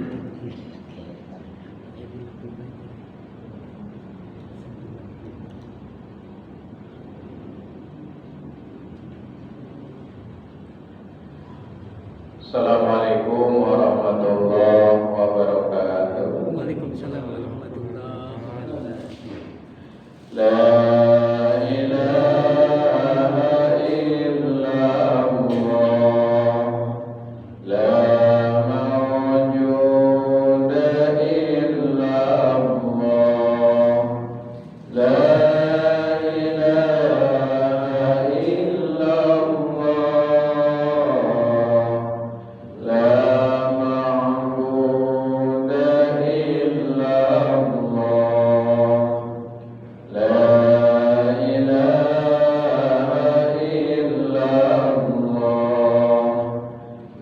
Assalamualaikum warahmatullahi wabarakatuh. Waalaikumsalam warahmatullahi wabarakatuh. La ilaha illallah, la mawjuda illallah, la ilaha illallah, la ma'buda illallah, la ilaha illallah,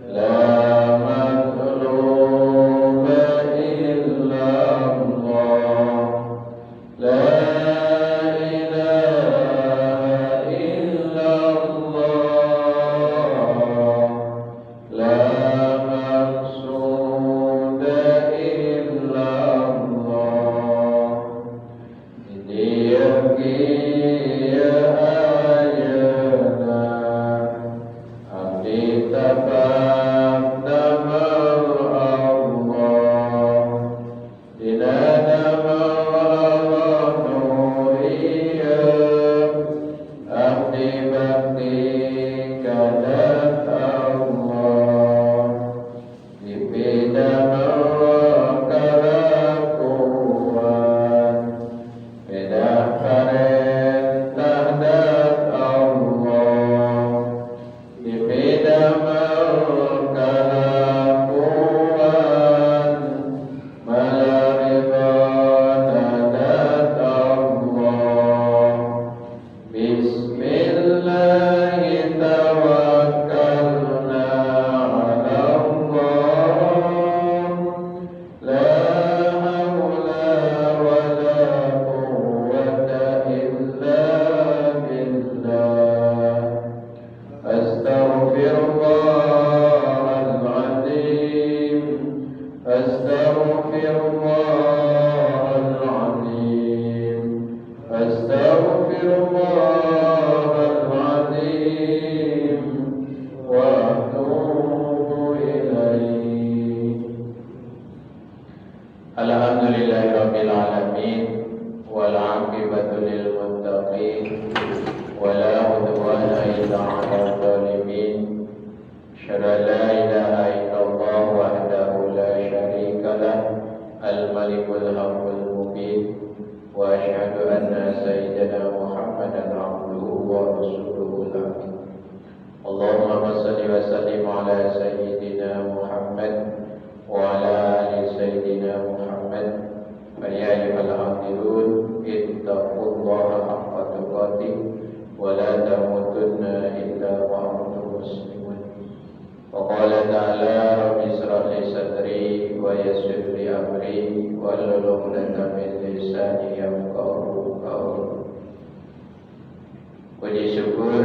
la makhluqa illallah, la ilaha illallah, la maqsuda illallah. Diyakiya ayana abdi taqaddamal Allah, dinana mawalanuhiya abdi bakti kadat Allah, dipidana kalakuan bedah perintah dat Allah, dipidana kalakuan malaribana dat Allah. Bismillahi tawakkalna ala Allah, la hawla wa la quwwata illa billah. Astaghfirullahaladzim, astaghfirullahaladzim, astaghfirullahaladzim, wa atubu ilaih. Alhamdulillahirabbil alamin, wal 'aqibatu lil muttaqin, wa la udwana illa 'alal zalimin. Asyhadu an la ilaha illallah wahdahu la syarika lah, al-malikul haqqul mubin, wa asyhadu anna sayyidana Muhammadan 'abduhu wa rasuluhul amin. Allahumma shalli wa sallim ala sayyidina Muhammad wa ala ali sayyidina Muhammad. Ya ayyuhal hafidun ittaqullaha haqqa tuqatih wa la tamutunna illa wa antum muslimun. Wa qala ta'ala rabbi ishrah li sadri wa yassir li amri wahlul 'uqdatam min lisani yafqahu qawli. Puji syukur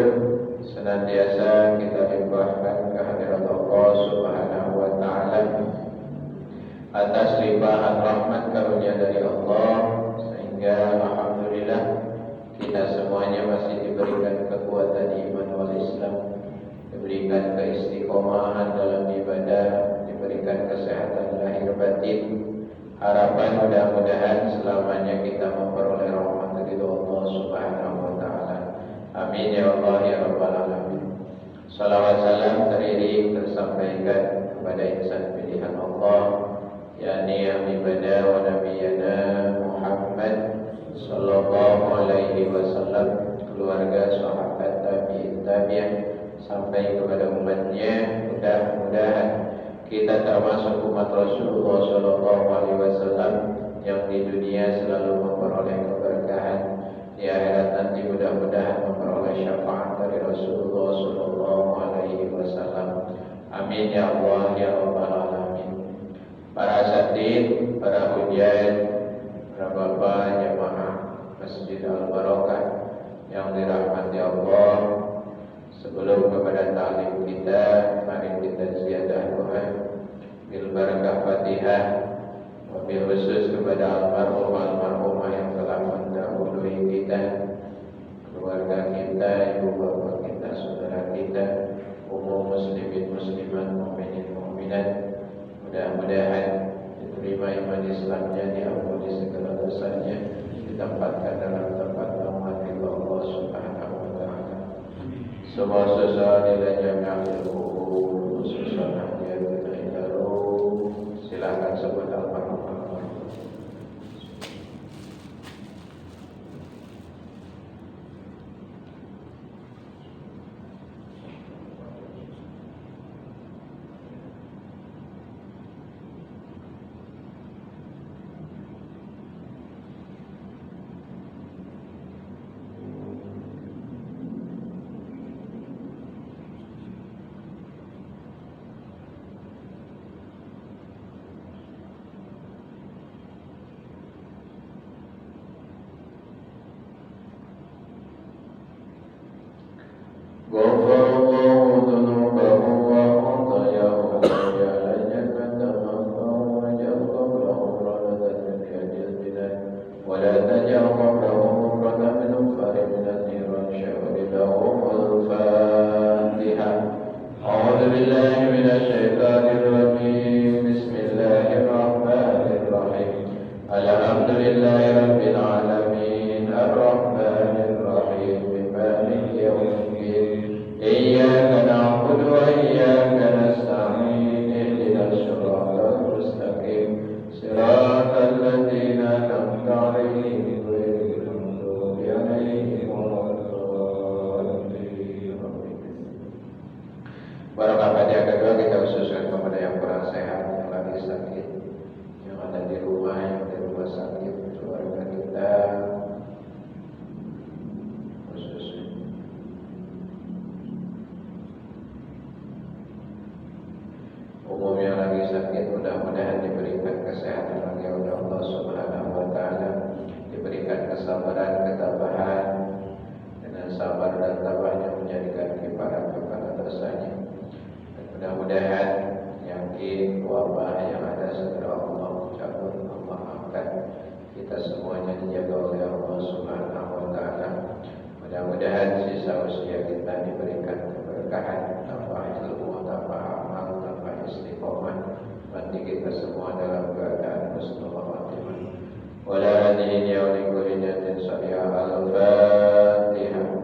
senantiasa kita limpahkan kehadirat Allah Subhanahu wa taala atas limpahan rahmat karunia dari Allah, sehingga alhamdulillah kita semuanya masih diberikan kekuatan iman wal Islam, diberikan keistiqomahan dalam ibadah, diberikan kesehatan lahir batin. Harapan mudah-mudahan selamanya kita memperoleh rahmat dari Allah Subhanahu wa taala. Amin ya Allah ya rabbal alamin. Salawat salam teriring tersampaikan kepada insan pilihan Allah, yakni Habibana wa Nabiyana Muhammad sallallahu alaihi wasallam, keluarga, sahabat, tabi'in, sampai kepada umatnya. Mudah-mudahan kita termasuk umat Rasulullah sallallahu alaihi wasallam yang di dunia selalu memperoleh keberkahan, di akhirat nanti mudah-mudahan memperoleh syafaat dari Rasulullah sallallahu alaihi wasallam. Amin ya Allah ya rabbal alamin. Para asatidz, para hujain, para bapak jamaah Masjid Al-Barakah yang dirahmati Allah, sebelum kepada ta'lim kita, mari kita ziyadah doa bil barakah Fatihah wabil khusus kepada almarhumah yang telah mendahului kita, keluarga kita, ibu bapak kita, saudara kita, umum muslimin muslimat, mukminin mukminat. Mudah-mudahan diterima iman Islamnya, diampuni segala dosanya, ditempatkan dalam tempat rahmat Allah Subhanahu wa taala. Semua susah nilainya mengambil kubur, susah dia tidak tahu. Silakan sebut almarhum. Umum yang lagi sakit, mudah-mudahan diberikan kesehatan lagi oleh Allah Subhanahu wa taala, diberikan kesabaran, ketabahan, dengan sabar dan tabahnya menjadikan kiparat kepada dosanya. Dan mudah-mudahan yakin wabah yang ada segera Allah cabut, Allah angkat, kita semuanya dijaga oleh Allah Subhanahu wa taala. Mudah-mudahan sisa usia kita diberikan keberkahan, tambah ilmu, tambah amal, tambah istiqomah, mati kita semua dalam keadaan husnul khatimah. Wala hadihin ya likulli niyatin salihah. Al-Fatihah.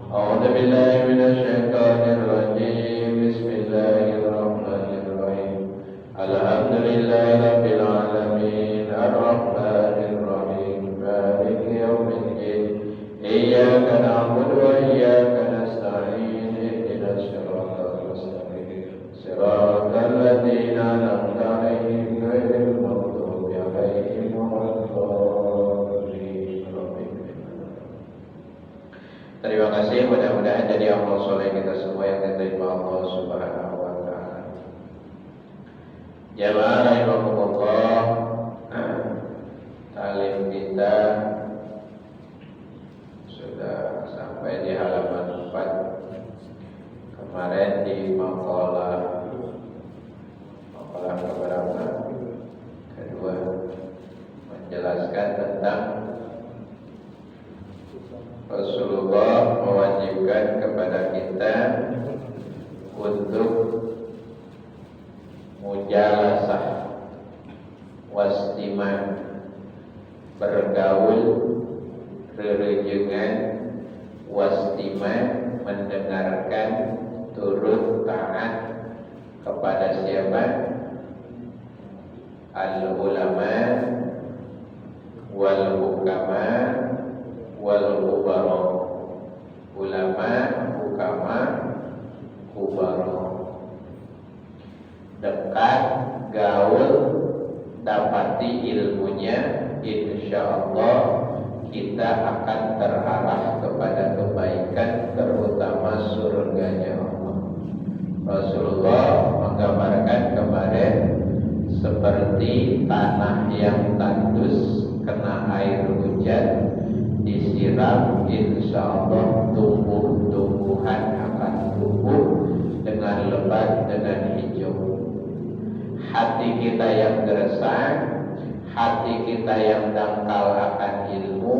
A'udzu billahi minasyaitonir rajim. Bismillahirrahmanirrahim. Alhamdulillahirabbil alamin. Arrahmanir rahim. Maliki yaumiddin. Iyyaka na'budu wa iyyaka nasta'in. Ihdinas siratal mustaqim. Siratal ladzina an'amta 'alaihim ghairil maghdubi 'alaihim waladdallin. Terima kasih, mudah-mudahan jadi amal soleh kita semua yang diterima Allah Subhanahu wa taala. Jamaah rahimakumullah, talim kita sudah sampai di halaman 4. Kemarin di makalah keberapa? Kedua, menjelaskan tentang Rasulullah mewajibkan kepada kita untuk mujalasah, wastimah, bergaul, rerejengan, wastimah, mendengarkan, turut taat kepada siapa? Al-ulama wal hukama wal kubara. Ulama, hukama, kubara. Dekat, gaul, dapati ilmunya, insyaallah kita akan terarah kepada kebaikan, terutama surganya Allah. Rasulullah menggambarkan kemarin seperti tanah yang tandus kena air hujan, disiram, insyaallah tumbuh-tumbuhan akan tumbuh dengan lebat, dengan hijau. Hati kita yang gersang hati kita yang dangkal akan ilmu,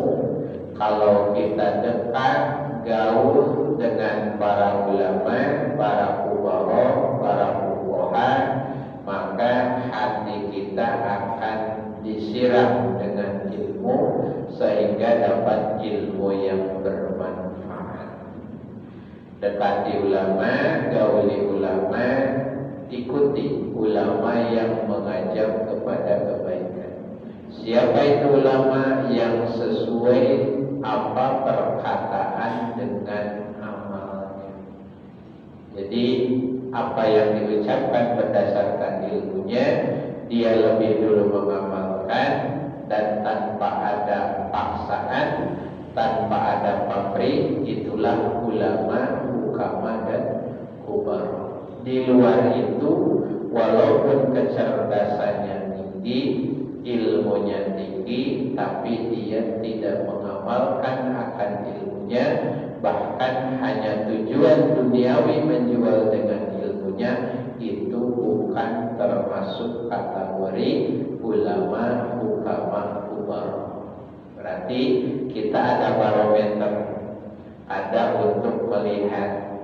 kalau kita dekat gaul dengan para ulama, para kubara, para fuqaha, maka hati kita akan disiram dengan ilmu sehingga dapat ilmu yang bermanfaat. Dekati ulama, gauli ulama, ikuti ulama yang mengajak kepada kebaikan. Siapa itu ulama yang sesuai apa perkataan dengan amalnya. Jadi apa yang diucapkan berdasarkan ilmunya, dia lebih dulu mengamalkan, dan tanpa ada paksaan, tanpa ada pamrih, itulah ulama, hukama, dan kubara. Di luar itu, walaupun kecerdasannya tinggi, ilmunya tinggi, tapi dia tidak mengamalkan akan ilmunya, bahkan hanya tujuan duniawi menjual dengan ilmunya, itu bukan termasuk kategori ulama, hukama, kubara. Berarti kita ada barometer, ada untuk melihat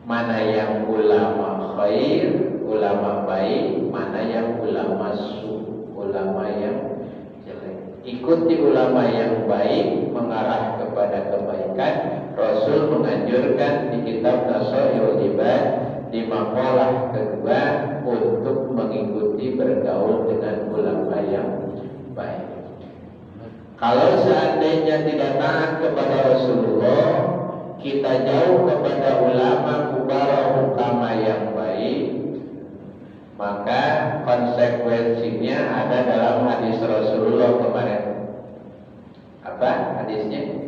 mana yang ulama khair, ulama baik, mana yang ulama su, ulama yang jelek. Ikuti ulama yang baik, mengarah kepada kebaikan. Rasul menganjurkan di kitab Nasaihul Ibad di maqalah kedua untuk mengikuti bergaul dengan ulama yang baik. Kalau seandainya tidak taat kepada Rasulullah, kita jauh kepada ulama, kubara, hukama yang baik, maka konsekuensinya ada dalam hadis Rasulullah kemarin. Apa hadisnya?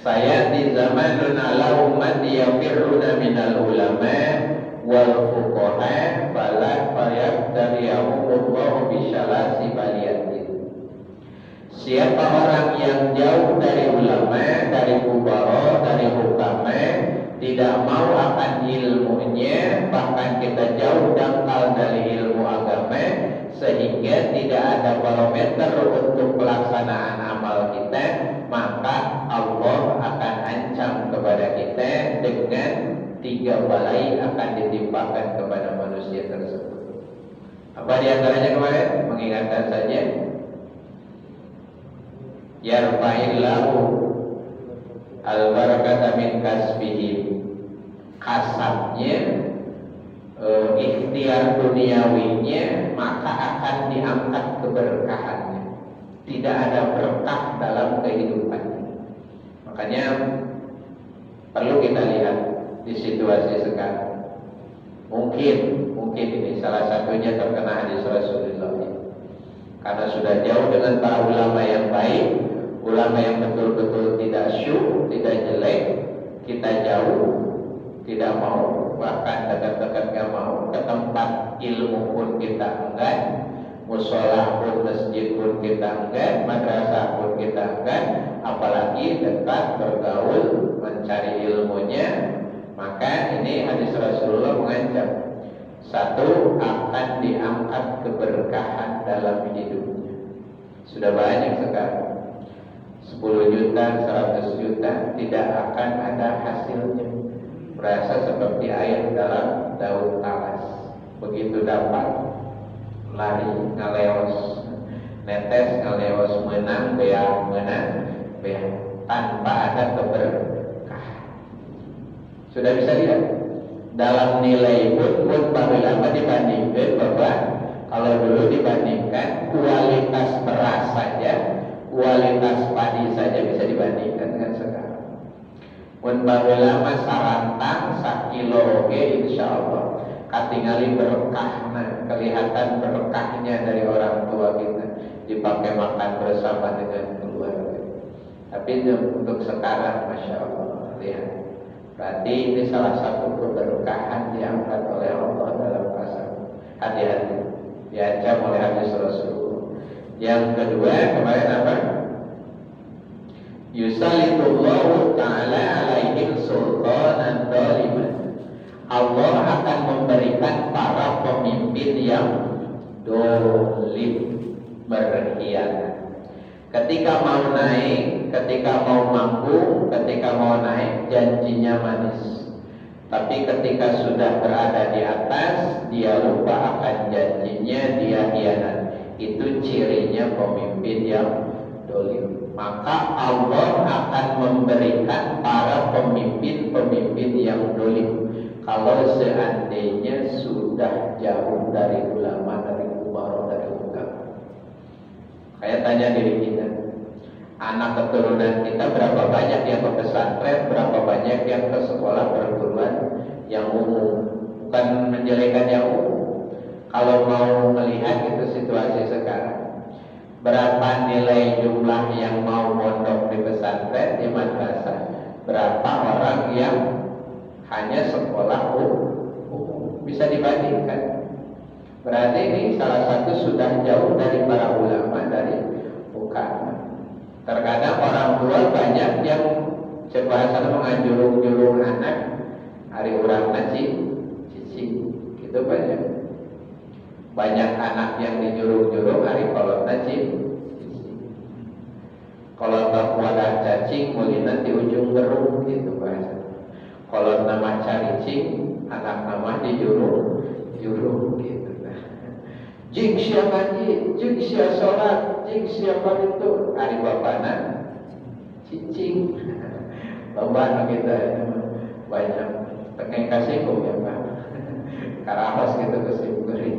Saya di zamanun ala ummati yafirruna minal ulama wal fuqaha fala fayabtariyahumullahu bisyalasi baliyatin. Siapa orang yang jauh dari ulama, dari kubara, dari hukama, tidak mau akan ilmunya, bahkan kita jauh dangkal dari ilmu agama, sehingga tidak ada barometer untuk pelaksanaan amal kita, maka Allah akan ancam kepada kita dengan 3 balai akan ditimpakan kepada manusia tersebut. Apa diantaranya kemarin? Mengingatkan saja. Yarfa'illahu al-barakata min kasbihim. Kasabnya, ikhtiar duniawinya, maka akan diangkat keberkahannya. Tidak ada berkah dalam kehidupannya. Makanya perlu kita lihat di situasi sekarang. Mungkin ini salah satunya terkena hadis Rasulullah. Karena sudah jauh dengan para ulama yang baik, ulama yang betul-betul tidak syuk, tidak jelek, kita jauh, tidak mau, bahkan dekat-dekat gak mau, ke tempat ilmu pun kita enggan, musola pun, masjid pun kita enggan, madrasah pun kita enggan, apalagi dekat bergaul mencari ilmunya. Maka ini hadis Rasulullah mengancam, 1, akan diangkat keberkahan dalam hidupnya. Sudah banyak sekarang 10 juta, 100 juta, tidak akan ada hasilnya. Berasa seperti air dalam daun talas. Begitu dapat, lari, ngaleos, netes, ngaleos, menang, beak, tanpa ada keberkahan. Sudah bisa lihat dalam nilai pun baru lama dibandingkan bahwa kalau dulu dibandingkan kualitas beras saja, kualitas padi saja bisa dibandingkan dengan sekarang. Pun baru lama sarantang sakilo oke, insya Allah katingali berkah, kelihatan berkahnya dari orang tua kita dipakai makan bersama dengan keluarga. Tapi untuk sekarang, masya Allah, lihat. Berarti ini salah satu keberkahan diangkat oleh Allah dalam pasal. Hati-hati, diancam oleh hadis Rasulullah. Yang kedua kemarin apa? Yusalitullahu ta'ala alaihim sultanan zaliman. Allah akan memberikan para pemimpin yang dolim, berkhianat. Ketika mau naik, ketika mau mampu, ketika mau naik, janjinya manis. Tapi ketika sudah berada di atas, dia lupa akan janjinya, dia khianat. Itu cirinya pemimpin yang dolim. Maka Allah akan memberikan para pemimpin-pemimpin yang dolim kalau seandainya sudah jauh dari ulama, dari umara, dari ulama. Kayak tanya diri kita, anak keturunan kita berapa banyak yang ke pesantren, berapa banyak yang ke sekolah perguruan yang umum. Bukan menjelekan yang umum. Kalau mau melihat itu situasi sekarang, berapa nilai jumlah yang mau mondok di pesantren, di madrasah, berapa orang yang hanya sekolah umum, bisa dibandingkan. Berarti ini salah satu sudah jauh dari para ulama, dari ukama. Terkadang orang tua banyak yang sebahasa menganjurung-jurung anak hari urang cicing, gitu banyak. Banyak anak yang dijurung-jurung hari kolot cicing. Kalau tak wadah cacing mulina di ujung gerung, gitu bahasa. Kalau nama caricing, anak nama dijurung gitu. Jing siapa ngaji, jing siapa sholat, jing siapa itu hari bapana cicing. Loba kita banyak pengen kasih kum ya Pak. Karahos gitu kesimpuri.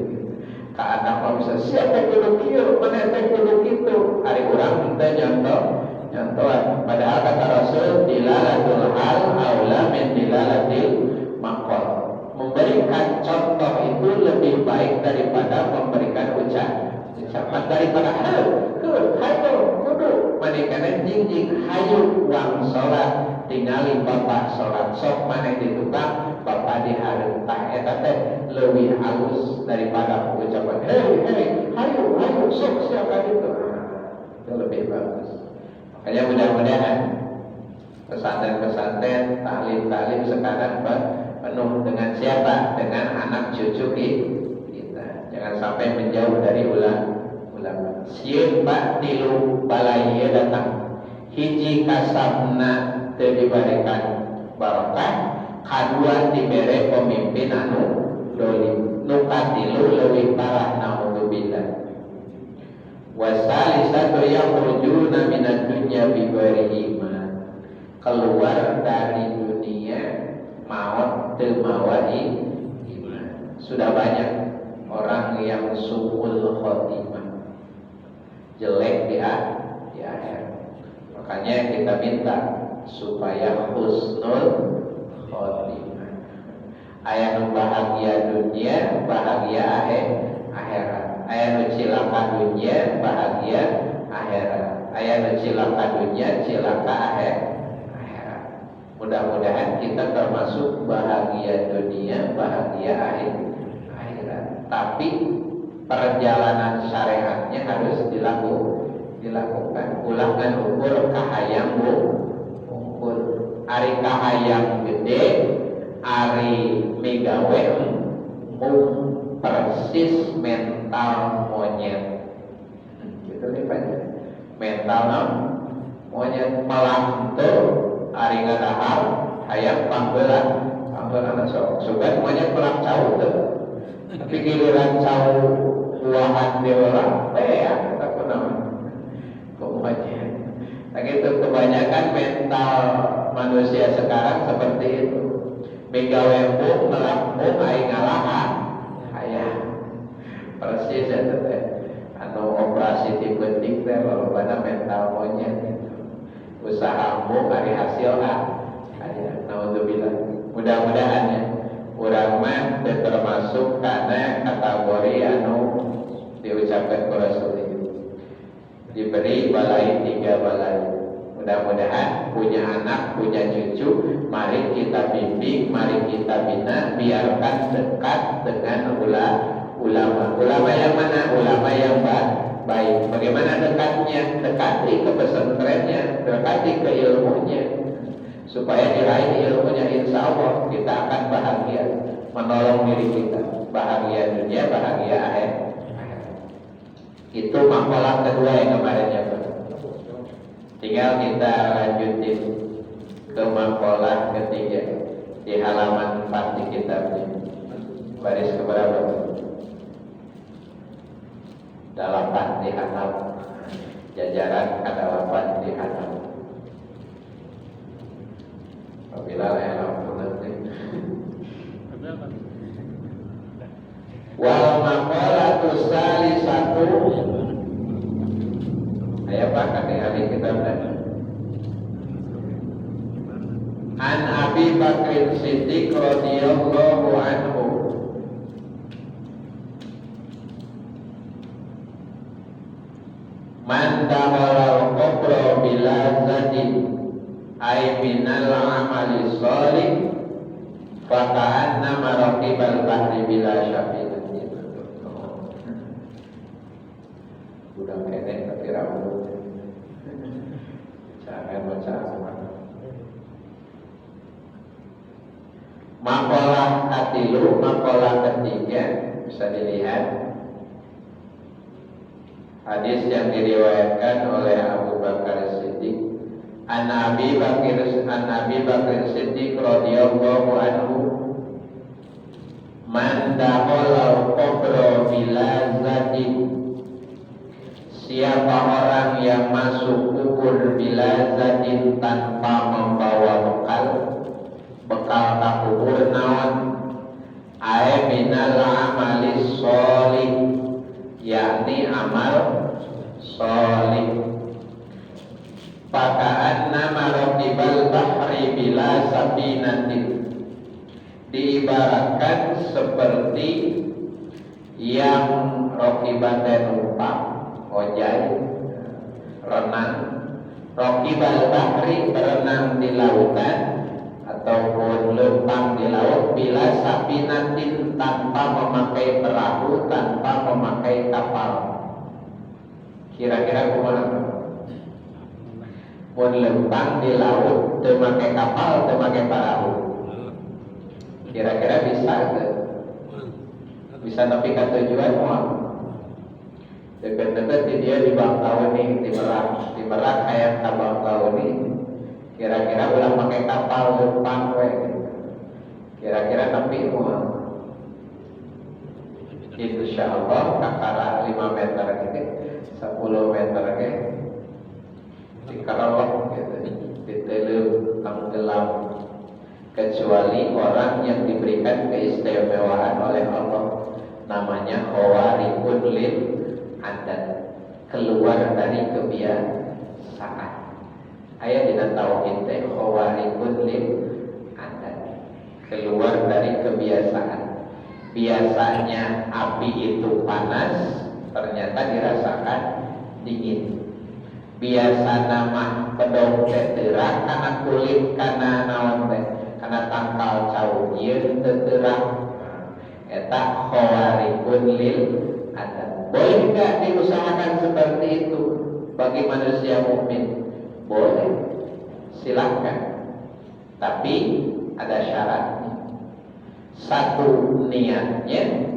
Ka anak mah bisa siapa kudu kieu, mana teh kudu kitu. Hari urang kita nyontohan. Padahal kata Rasul dilalatul hal aula min dilalatil maqal. Memberikan contoh itu lebih baik daripada memberikan ucapan daripada hayu kudu manehna jingjing hayu wang salat tingali bapak salat sok maneh ditukang bapak dihareuntah eta teh leuwih halus daripada ucapan hei hayu sok siapa itu. Itu lebih bagus. Makanya mudah-mudahan pesantren-pesantren taklim sekarang penuh dengan siapa? Dengan anak cucu kita. Jangan sampai menjauh dari ulama. Sieun Pak tilu balai datang. Hiji kasabna teu diberikan barokah, kadua dibere pemimpin anu dolim. Nu katilu leuwih parah naudzubillah. Wasalisatu yakhrujuna minad dunya bi ghairi iman. Keluar dari dunia maut temawai iman. Sudah banyak orang yang su'ul khotimah, jelek di akhir. Makanya kita minta supaya husnul khotimah. Aya nu bahagia dunia, bahagia akhirat. Aya nu cilaka dunia, bahagia akhirat. Aya nu cilaka dunia, cilaka akhirat. Mudah-mudahan kita termasuk bahagia dunia, bahagia akhirat. Tapi perjalanan syariatnya harus dilakukan. Ulangan ukur kahayang ukur. Ari kahayang gede, ari migawe persis mental monyet. Gitu nih Pak. Mental monyet malam tuh ari ngadahar hayang panggelan sok sugan monyet pelak cau tuh. Tapi giliran cau buahan dewa ya kita kunaon kok monyet. Nah gitu kebanyakan mental manusia sekarang seperti itu. Megawe embung melambung aing ngalahan hayang persis eta teh anu operasi di penting teh lolobana mental monyet gitu. Usahamu hari hasil aya naudzubillah. Mudah-mudahan ya urang mah termasuk kana kategori anu diucapkan ku Rasul itu diberi balai 3 balai. Mudah-mudahan punya anak, punya cucu, mari kita bimbing, mari kita bina, biarkan dekat dengan ulama. Ulama yang mana? Ulama yang baik. Bagaimana dekatnya? Dekati ke pesantrennya, dekati ke ilmunya, supaya diraih ilmunya. Insya Allah kita akan bahagia, menolong diri kita, bahagia dunia, bahagia akhirat. Itu makalah kedua yang kemarin ya Pak. Tinggal kita lanjutin ke makalah ketiga di halaman 4 di kitab ini. Baris keberapa? 8 di halaman. Jajaran ke-8 di halaman. Apabila lampu nanti. Wal maqalatu salisatu. Ayo Pak, kali kita belajar. An Abi Bakr Siddiq radhiyallahu anhu. Man dakhala al-qabra bila zadin ay minal amali shalih fa ka'anna maraqibal bahri bila syafi'atin. Udah kene tapi rambut. Jangan baca apa. Makalah katilu, makalah ketiga bisa dilihat hadis yang diriwayatkan oleh Abu Bakar Siddiq. An Abi Bakar Siddiq radhiyallahu anhu, man dakhala al-qabra bila zadin, siapa orang yang masuk kubur bila zadin tanpa membawa bekal tak kubur naon ae minal amali sholih, yakni amal sholih. Faka'anna maraqibal bahri bila sabinatin, diibaratkan seperti yang rokibatan numpang ojai renang, rokibal bahri berenang di lautan ataupun lempang di laut, bila sabinatin tanpa memakai perahu, tanpa memakai kapal. Kira-kira kumaha? Mun lempang di laut, memakai kapal, memakai perahu. Kira-kira bisa ke? Bisa tapi ke tujuan mau? Dekat-dekat dia di Bangkauni, di Merak kayak ke Bangkauni. Kira-kira ulang pakai kapal lempang we. Kira-kira tapi mau? Insyaallah kakara 5 meter gitu, 10 meter gitu. Dikarolok gitu, ditelur tenggelam, kecuali orang yang diberikan keistimewaan oleh Allah, namanya khawarikun lil adat, keluar dari kebiasaan. Ayat dina tauhid teh khawarikun lil adat, keluar dari kebiasaan. Biasanya api itu panas, ternyata dirasakan dingin. Biasa nama pedong teterak karena kulit karena naon teh karena tangkal cau ieu teterak. Eta khawarikun lil adat. Boleh enggak diusahakan seperti itu bagi manusia mukmin? Boleh, silakan. Tapi ada syaratnya. Satu, niatnya.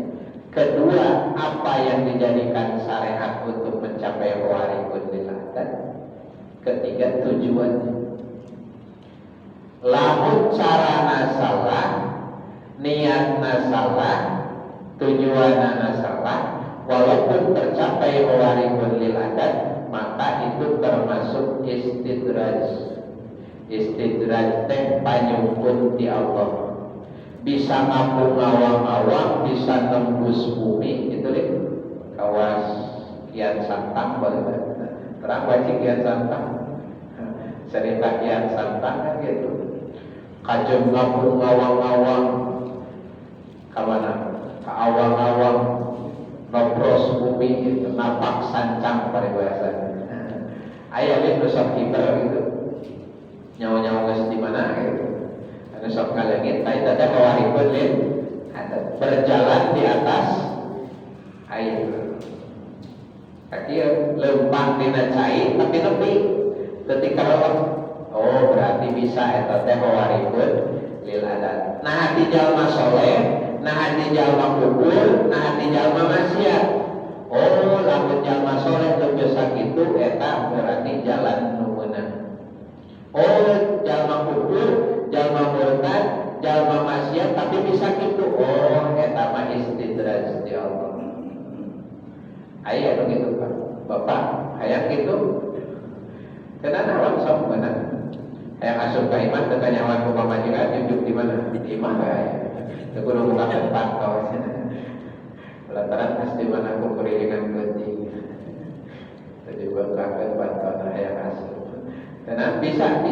Kedua, apa yang dijadikan syariat untuk mencapai khawarikun lil adat. Ketiga, tujuannya. Lamun carana salah, niatna salah, tujuanna salah, walaupun tercapai khawarikun lil adat, maka itu termasuk istidraj. Istidraj teh panyumpun di Allah. Bisa ngapung awang-awang, bisa tembus bumi, gitu deh. Kawas kian santang boleh. Terang wajib kian santang. Cerita kian santang kan gitu. Kajeng ngapung awang-awang, kemana? Ke awang-awang, nopros bumi itu, napak sancang pada bahasa. Ayah itu sok hiper gitu. Nyawa-nyawa nges di mana gitu. Sok kalengit, tapi tadi khawarikun lil adat, berjalan di atas air. Kaki lempang dina cai tapi nepi. Ketika oh berarti bisa eta teh khawarikun lil adat. Nah hati jalma soleh, nah hati jalma kubur, nah hati jalma maksiat. Oh lamun jalma soleh teu biasa kitu eta berarti jalan nu meunang. Oh, jalma kufur, jalma murtad, jalma maksiat tapi bisa kitu. Oh, eta mah istidraj di Allah. Aya anu kitu Pak. Bapak, hayang kitu. Kenapa langsung meunang? Hayang asup ka iman teu kanyawan ku pamajikan junjuk di mana? Di imah aya. Teu kudu bukakeun pantau. Lantaran pasti mana aku beriringan kunci. Jadi bukakan bantuan hayang asup. Karena bisa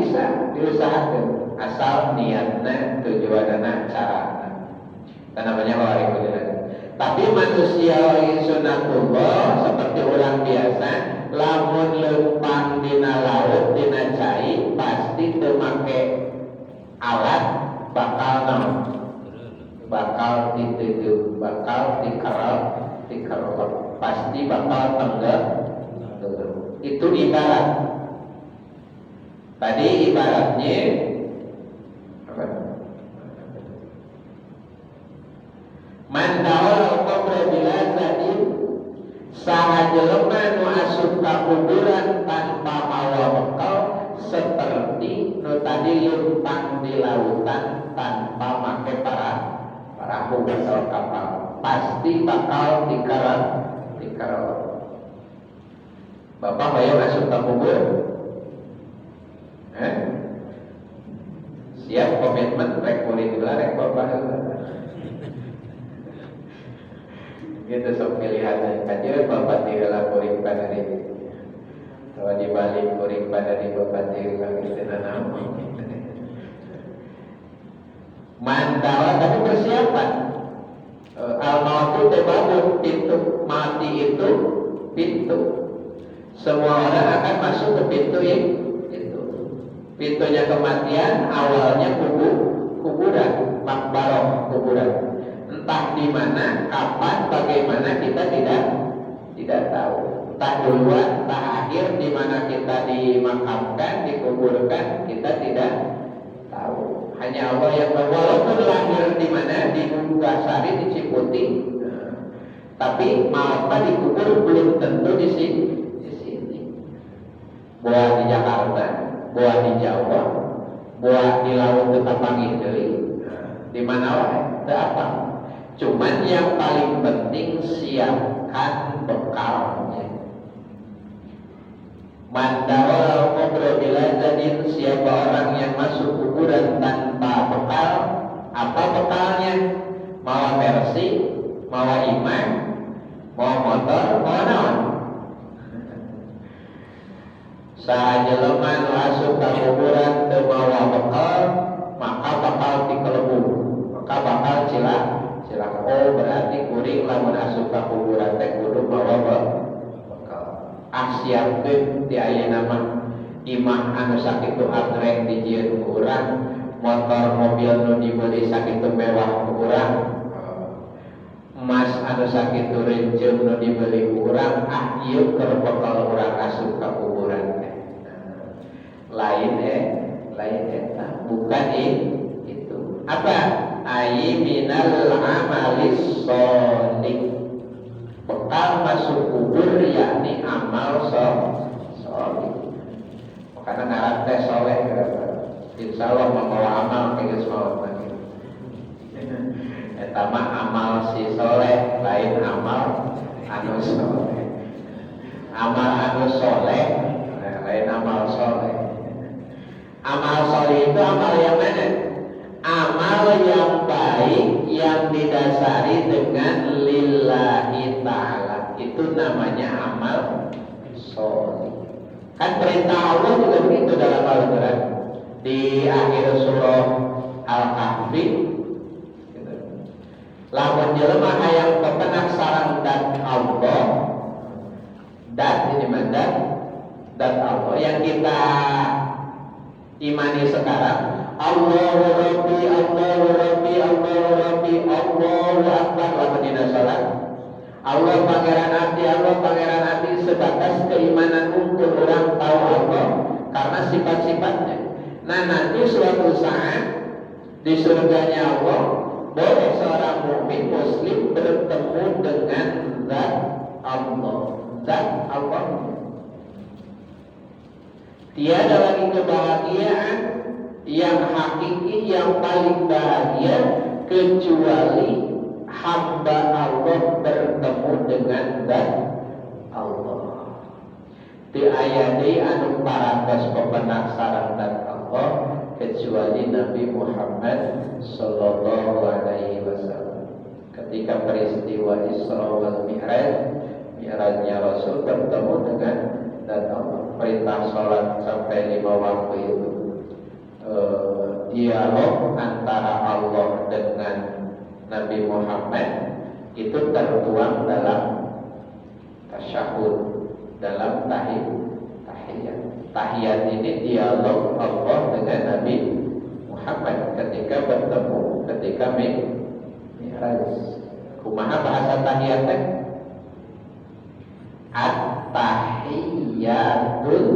diusahakan asal niatnya, tujuannya, caranya. Karena namanya warikulillah. Tapi manusia sunatullah seperti orang biasa, lamun lempang dina laut, dina cai, pasti temake alat bakal bakal dituju, bakal dikerok, pasti bakal tenggel. Itu ibarat. Tadi ibaratnya apa? Mandawal kubra bila zadin sahajelema nu asup ka kuburan tanpa mawa bekal seperti nu tadi lempang di lautan tanpa make perahu atau kapal, pasti bakal dikerok. Bapak bayar asup ka kubur? Siap komitmen rek kulit gula rek bapak gitu sok pilihan kajian bapak tinggal kuring pada diri kalau dibalik kuring pada diri bapak tinggal gitu nama mantawa tapi persiapan al-maut itu bangun pintu mati itu pintu semua orang akan masuk ke pintu itu. Pintunya kematian awalnya kuburan, makbaroh kuburan. Entah di mana, kapan, bagaimana kita tidak tahu. Entah duluan, entah akhir di mana kita dimakamkan, dikuburkan, kita tidak tahu. Hanya Allah yang tahu. Walaupun lahir di mana, di Bugasari, di Ciputi, tapi maaf dikubur belum tentu di sini. Buah di Jakarta, buah di Jawa, buah di laut tetap panggil di mana wae, teu apa. Cuman yang paling penting siapkan bekalnya. Mandawal kubra bila zadin, siapa orang yang masuk kuburan tanpa bekal, apa bekalnya? Mawa versi, mawa iman, mawa motor, mawa naon? Sajelema nu asup ka kuburan teu mawa bekal, maka bakal dikelebur, maka bakal cilaka. Oh berarti kuring lamun asup ka kuburan teh kudu mawa bekal. Siapkeun ti ayeuna mah imah anu sakitu agreng dijieun ku urang, motor mobil nu dibeli sakitu mewah ku urang, emas anu sakitu reunceung nu dibeli ku urang, ieu keur bekal urang asup ka kuburan. Lain eta bukan itu apa ai minal amalis sholih, bekal masuk kubur yakni amal sholih. Karena ngaran teh soleh insyaallah membawa amal ke semua lagi. Eta mah amal si soleh lain amal anu soleh. Amal anu soleh lain amal soleh. Amal soleh itu amal yang mana? Amal yang baik yang didasari dengan lillahi ta'ala. Itu namanya amal soleh. Kan perintah Allah juga begitu dalam Al-Quran. Di akhir surah Al-Kahfi, lamun jelema hayang kepenak sareng dat Allah, dat ini mandat dat Allah yang kita imani sekarang, Allahu Rabbi, Allahu Rabbi, Allahu Rabbi, Allahu Akbar. Lamun dina salat, Allah pangeran hati sebatas keimanan unggul orang tahu Allah karena sifat-sifatnya. Nah nanti suatu saat di surganya Allah boleh seorang mukmin muslim bertemu dengan zat Allah. Tiada lagi kebahagiaan yang hakiki, yang paling bahagia kecuali hamba Allah bertemu dengan zat Allah. Teu aya deui anu parantos pepenak sareng zat Allah kecuali Nabi Muhammad sallallahu alaihi wasallam. Ketika peristiwa Isra wal Mi'raj, Mi'rajnya Rasul bertemu dengan zat Allah. Perintah salat sampai 5 waktu itu, dialog antara Allah dengan Nabi Muhammad itu tertuang dalam tasyahud, dalam tahiyat. Tahiyat ini dialog Allah dengan Nabi Muhammad ketika bertemu, ketika Mi'raj. Kumaha bahasa tahiyat teh? At-tahiyatul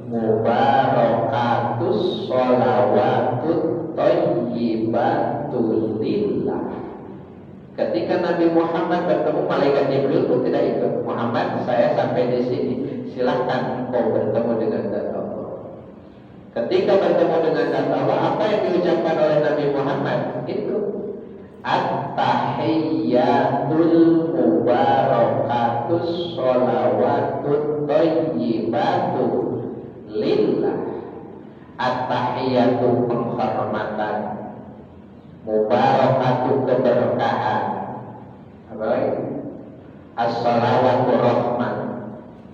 mubarakatus sholawatut thayyibatul lillah. Ketika Nabi Muhammad bertemu, malaikat Jibril itu tidak ikut. Muhammad, saya sampai di sini, silahkan engkau bertemu dengan zat Allah. Ketika bertemu dengan zat Allah, apa yang diucapkan oleh Nabi Muhammad? Itu at-tahiyyatul mubarakatus sholawatut thayyibatu lillah. At-tahiyyatu penghormatan, mubarakatu keberkahan, apa lagi? As-sholawatu rahmat,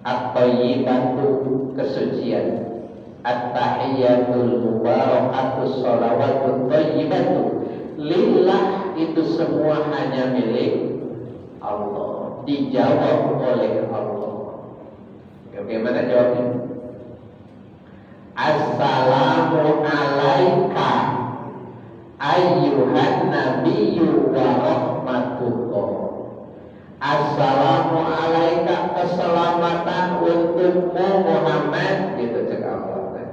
at-thayyibatu kesucian. At-tahiyyatul mubarakatu sholawatu thayyibatu lillah, itu semua hanya milik Allah, dijawab oleh Allah. Bagaimana jawabnya? Assalamu alaika ayyuhan nabiyyu wa rahmatullah. Assalamu alaika, keselamatan untukmu Muhammad, gitu cek Allah.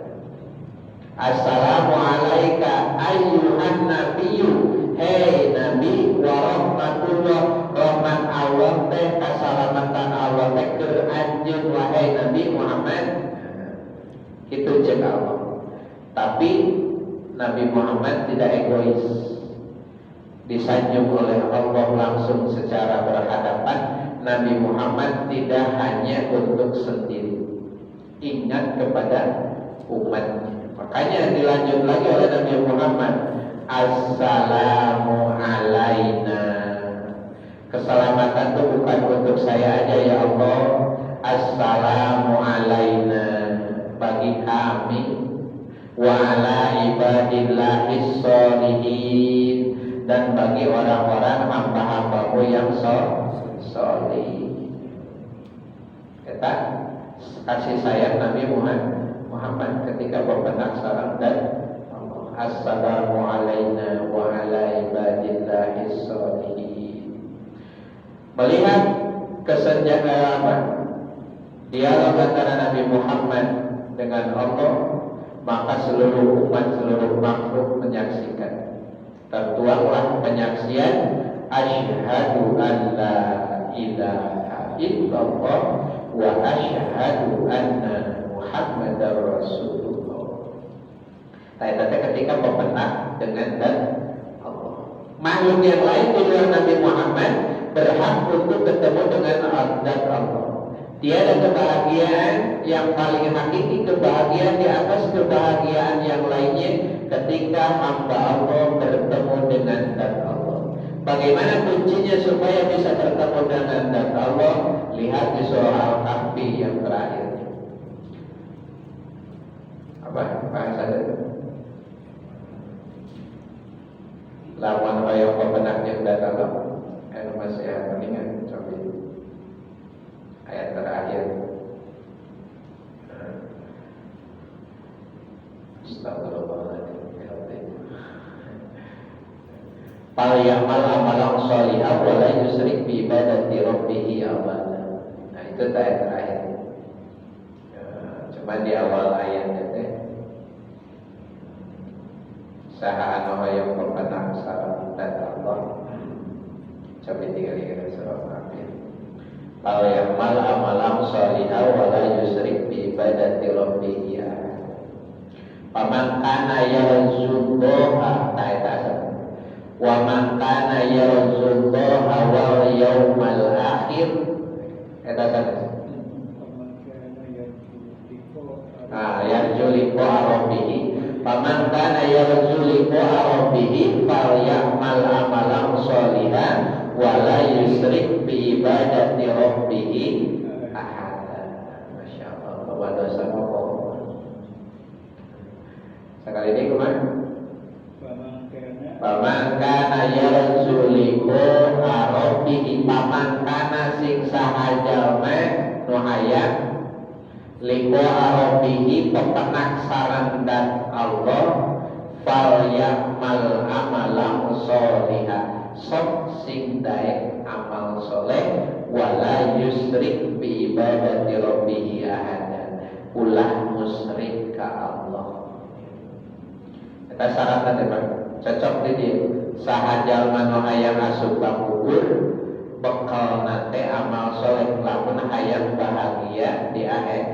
Assalamu alaika ayyuhan nabiyyu, hei nabi, wa rahmatullah, rahmat Allah teh, keselamatan Allah teh keur anjeun wahai Nabi Muhammad. Itu cek Allah. Tapi Nabi Muhammad tidak egois, disanjung oleh Allah langsung secara berhadapan. Nabi Muhammad tidak hanya untuk sendiri, ingat kepada umatnya. Makanya dilanjut lagi oleh Nabi Muhammad, assalamu alaina. Keselamatan itu bukan untuk saya aja ya Allah. Assalamu alaina, bagi kami, wa ala ibadillahis sholihin, dan bagi orang-orang hamba-hambamu yang sholih. Kita kasih sayang Nabi Muhammad ketika berpenak sareng dan Allah. Assalamu alaina wa ala ibadillahis sholihin. Melihat kesenjangan dialog antara Nabi Muhammad dengan Allah, maka seluruh umat, seluruh makhluk menyaksikan. Tertuanglah penyaksian asyhadu an la ilaha illallah wa asyhadu anna Muhammadar Rasulullah. Tadi ketika pemenang dengan dan Allah. Makhluk yang lain di luar Nabi Muhammad berhak untuk bertemu dengan zat Allah. Tiada kebahagiaan yang paling hakiki, kebahagiaan di atas kebahagiaan yang lainnya ketika hamba Allah bertemu dengan zat Allah. Bagaimana kuncinya supaya bisa bertemu dengan zat Allah? Lihat di surah Al-Kahfi yang terakhir. Apa bahasa itu? Lawan ayat pemenang yang datang. Masih mendingan coba ayat terakhir. Astagfirullahaladzim. Fal ya'mal amalan sholihan wa la yusyrik bi ibadati rabbih ahada. Nah, itu ayat terakhir. Cuma di awal ayatnya teh saha anu hayang pemenang sareng dan Allah. Coba tinggal surah Al-Kahfi. fal ya'mal amalan sholihan wa la yusyrik bi ibadati rabbih. Paman kana yarzullaha ta'ala wa man kana yarzullaha wal yawmal akhir eta sanes. Yarju liqa'a rabbih. Paman kana yarju liqa'a rabbih fal ya'mal amalan sholihan wa la yusyrik bi ibadati rabbih ahada. Masyaallah, wa dosa apa? Sekali ini kemana? Paman kana yarju liqa'a rabbih. Paman kana sing sahajalma nu hayang liqa'a rabbih pepenak sarandan Allah fal ya'mal amalan sholihan sok sing daek amal soleh wala yusrik bi ibadati rabbih ahada ulah musyrik ka Allah. Kita syaratna teh cocok di dieu sahajal manu hayang asup ka kubur bekal nate amal soleh lamun hayang bahagia di akhirat.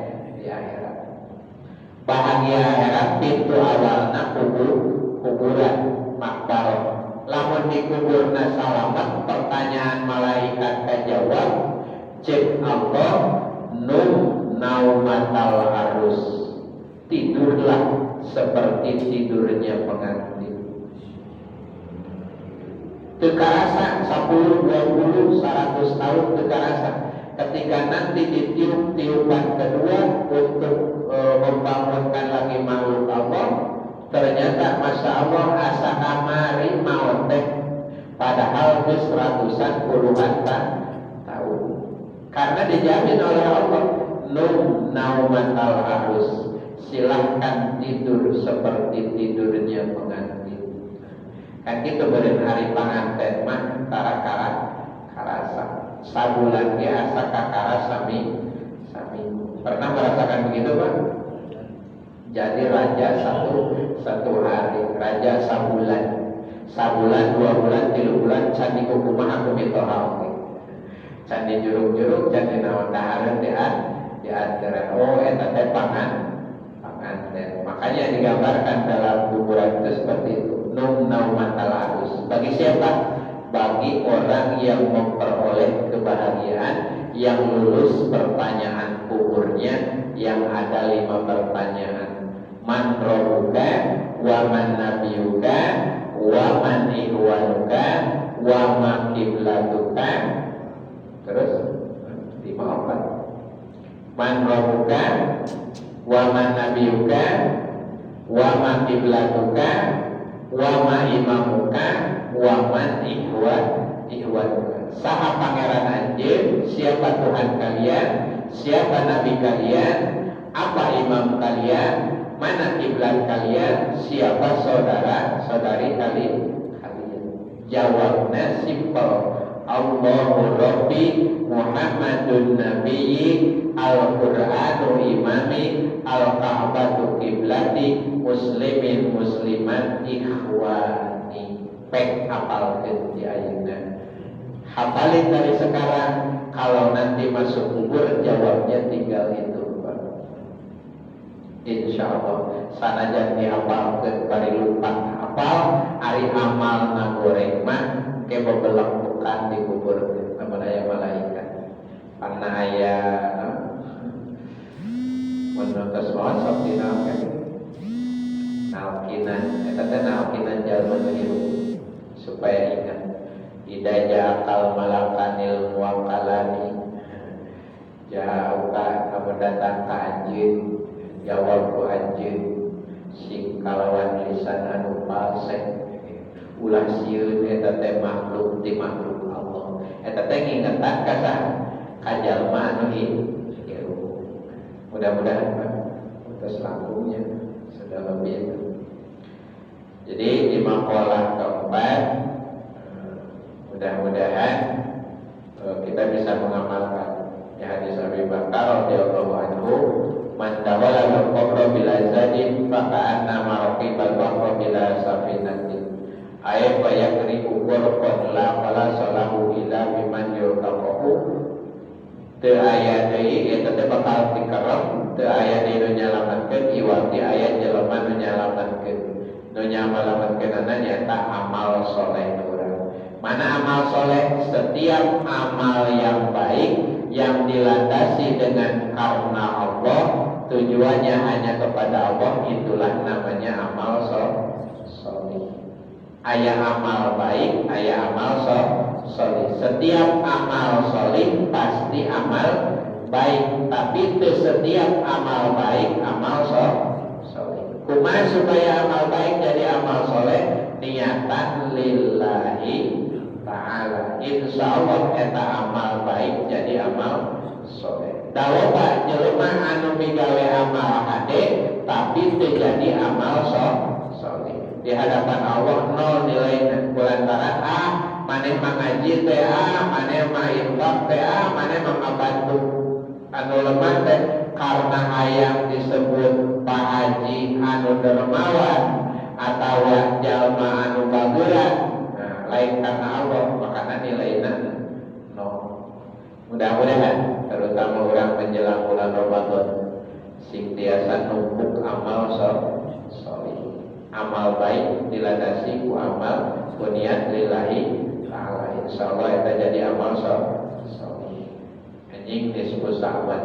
Bahagia akhirat pintu awalna kuburan makbarah. Lamun dikuburna salamat pertanyaan malaikat kajawab cek Allah num naumatal arus tidurlah seperti tidurnya pengantin. Tekarasa 10, 20, 100 tahun tekarasa. Ketika nanti ditiup-tiupan kedua untuk membangunkan lagi makhluk Allah, ternyata Masya Allah asa kamari maut teh padahal geus ratusan puluhan tahun. Karena dijamin oleh Allah num naumatal arus, silahkan tidur seperti tidurnya pengantin. Kan gitu beureun hari panganten mah karasa sabulan ge asa kakara sami. Pernah merasakan begitu Pak? Jadi raja satu hari, raja sabulan 2 bulan 3 bulan candi kumaha aku mitoha oke. Candi juruk-juruk candi naon dahareun diantaran. Oh eta teh panganten. Makanya digambarkan dalam kuburan itu seperti itu. Num naumatal arus. Bagi siapa? Bagi orang yang memperoleh kebahagiaan, yang lulus pertanyaan kuburnya yang ada 5 pertanyaan. Man rabbuka wa man nabiyuka wa man ihwanuka wa ma qiblatuka. Terus 5 apa? Man rabbuka wa man nabiyuka wa ma qiblatuka wa ma imamuka wa man ihwanuka. Saha pangeran anjeun, siapa Tuhan kalian, siapa nabi kalian, apa imam kalian, mana kiblat kalian, siapa saudara-saudari kalian. Jawabnya simpel. Allahu Rabbi Muhammadun Nabiyyi Al-Qur'anu imami Al-Ka'batu kiblati muslimin muslimat ikhwani. Pek hafalkeun di ayeuna. Hafalin dari sekarang, kalau nanti masuk kubur jawabnya tinggal itu. Insya Allah sanajan dihafalkeun bari lupa hafal ari amal nagoreng mah ke bebelak bukan di kubur namun aya malaikat panna aya menurut semua sok dinaokeun naokinan eta teh naokinan jalma hirup supaya ingat idza akal malakanil muwakkalani jauka kamu datang ka anjeun jawab ku anjeun sing kalawan lisan anu palsek ulah sieun eta teh makhluk ti makhluk Allah eta teh ngingetan ka ka jalma anu hirup. Mudah-mudahan atas lakunya sudah lebih itu. Jadi di maqalah keempat mudah-mudahan kita bisa mengamalkan hadis Abi Bakar radhiyallahu anhu man tawalla al-qabra bila zadin fa ka'anna marqibal bahra bila safinatin ay fa yakri kubur qad la fala salahu ila biman yutaqahu kita teh bakal dikerem teu aya di nu nyalametkeun iwal ti aya jelema nu nyalametkeun. Nu nyalametkeunana nyaeta amal soleh urang. Mana amal soleh? Setiap amal yang baik yang dilandasi dengan karena Allah, tujuannya hanya kepada Allah, itulah namanya amal soleh. Aya amal baik, aya amal soleh. Setiap amal soleh pasti amal baik, tapi itu setiap amal baik amal soleh. Kumaha supaya amal baik jadi amal soleh? Niatan lillahi ta'ala. Insya Allah eta amal baik jadi amal soleh. Daloba jelema anu migawe amal hade tapi teu jadi amal soleh. Di hadapan Allah nol nilainya, kulantaran maneh mah ngaji teh, maneh mah infak teh, maneh mah ngabantu anu lemah teh karena hayang disebut Pak Haji anu dermawan atawa jalma anu bageura. Nah, lain karena Allah, makanya nilainya nol. Mudah-mudahan terutama orang menjelang bulan Ramadan sing tiasa numpuk amal soleh. Amal baik dilandasi ku amal niat lillahi ta'ala. Insyaallah eta jadi amal soleh. Anjing disebut Sa'ban,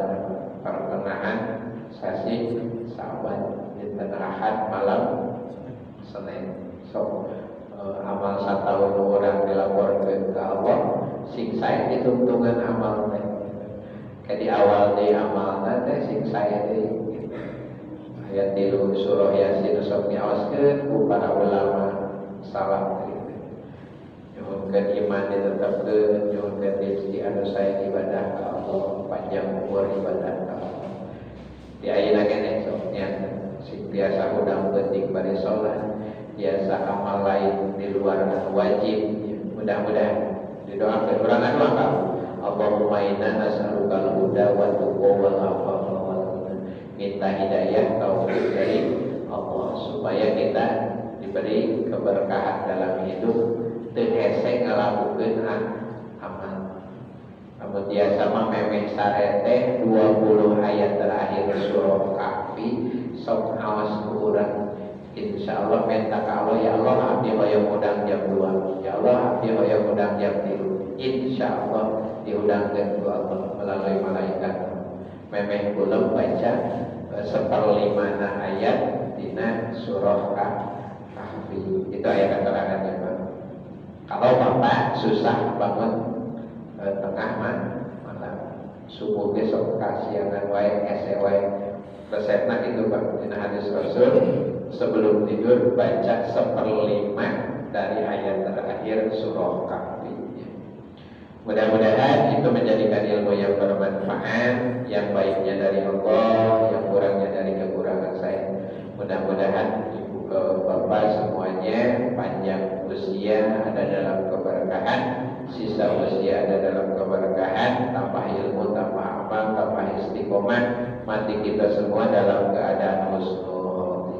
pertengahan sasi Sa'ban, dinten Ahad malam Senin. So amal satahun orang dilaporkeun ka Allah, sing sae dituntungan amal teh. Ka di awal deui amalna teh sing sae deui. Ayat 3 surah Yasin sok diawaskeun ku para ulama salaf gitu. Nyuhunkeun iman ditetepkeun, nyuhunkeun rezeki anu sae ibadah ka Allah, panjang umur ibadah ka Allah. Di ayeuna keneh sok niat sing biasa udang penting bari salat, biasa amal lain di luar anu wajib. Mudah-mudahan didoakeun urang doakan Allahumma inna nas'aluka al-huda wa tuqa wal afafa. Minta hidayah taufik dari Allah supaya kita diberi keberkahan dalam hidup, teu hese ngalakukeun amal. Namun biasa mah memeh sare teh 20 ayat terakhir surah Kahfi sok awas ku urang. Insyaallah minta ka Allah, ya Allah abdi hoyong udang jam 2. Ya Allah abdi hoyong udang jam 3. Insyaallah diudangkeun ku Allah melalui malaikat. Memeh kula baca 1/5 ayat dina surah Kahfi. Itu ayat keterangannya Pak. Kalau Bapak susah banget tengah malam subuh besok kasiangan wae ese wae, resepna itu Pak dina hadis Rasul sebelum tidur baca 1/5 dari ayat terakhir surah Kahfi. Mudah-mudahan itu menjadikan ilmu yang bermanfaat, yang baiknya dari Allah, yang kurangnya dari kekurangan saya. Mudah-mudahan ibu bapak semuanya panjang usia ada dalam keberkahan, sisa usia ada dalam keberkahan, tambah ilmu, tambah amal, tambah istiqomah, mati kita semua dalam keadaan husnul.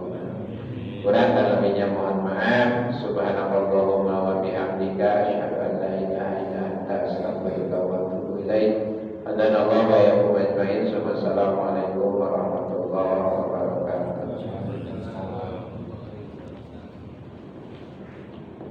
Kurang dan lebihnya mohon maaf. Subhanallah.